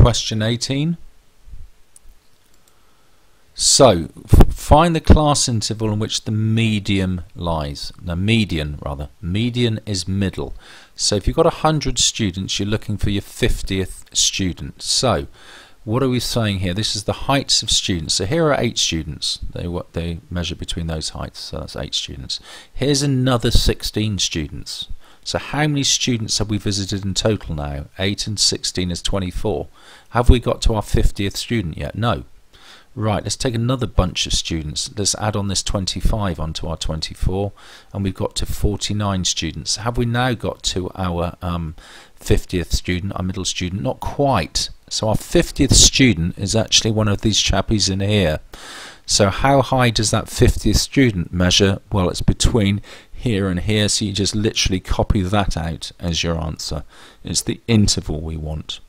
question 18. So, find the class interval in which the median lies. Now, median is middle. So if you've got 100 students, you're looking for your 50th student. So, what are we saying here? This is the heights of students. So here are 8 students. They measure between those heights. So that's 8 students. Here's another 16 students. So how many students have we visited in total now? 8 and 16 is 24. Have we got to our 50th student yet? No. Right, let's take another bunch of students. Let's add on this 25 onto our 24, and we've got to 49 students. Have we now got to our 50th student, our middle student? Not quite. So our 50th student is actually one of these chappies in here. So how high does that 50th student measure? Well, it's between here and here, so you just literally copy that out as your answer. It's the interval we want.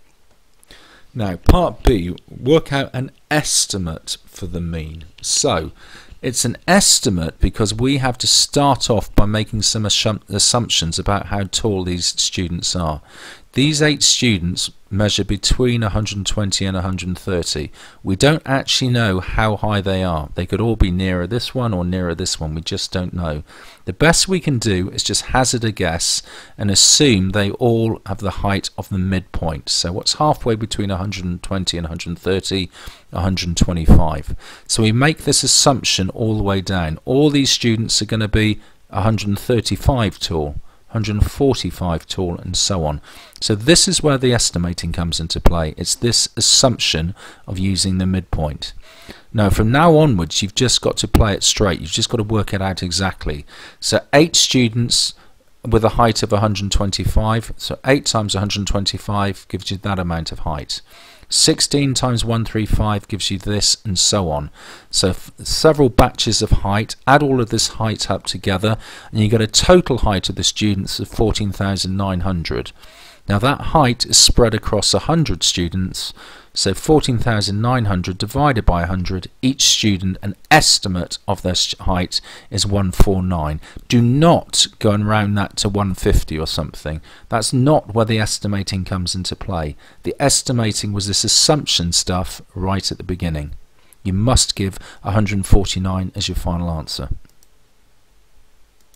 Now, part B, work out an estimate for the mean. So, it's an estimate because we have to start off by making some assumptions about how tall these students are. These 8 students measure between 120 and 130. We don't actually know how high they are. They could all be nearer this one or nearer this one. We just don't know. The best we can do is just hazard a guess and assume they all have the height of the midpoint. So what's halfway between 120 and 130? 125. So we make this assumption all the way down. All these students are going to be 135 tall, 145 tall, and so on. So this is where the estimating comes into play. It's this assumption of using the midpoint. Now from now onwards you've just got to play it straight. You've just got to work it out exactly. So 8 students with a height of 125. So 8 times 125 gives you that amount of height. 16 times 135 gives you this, and so on. So several batches of height, add all of this height up together, and you get a total height of the students of 14,900. Now that height is spread across 100 students, so 14,900 divided by 100, each student, an estimate of their height is 149. Do not go and round that to 150 or something. That's not where the estimating comes into play. The estimating was this assumption stuff right at the beginning. You must give 149 as your final answer.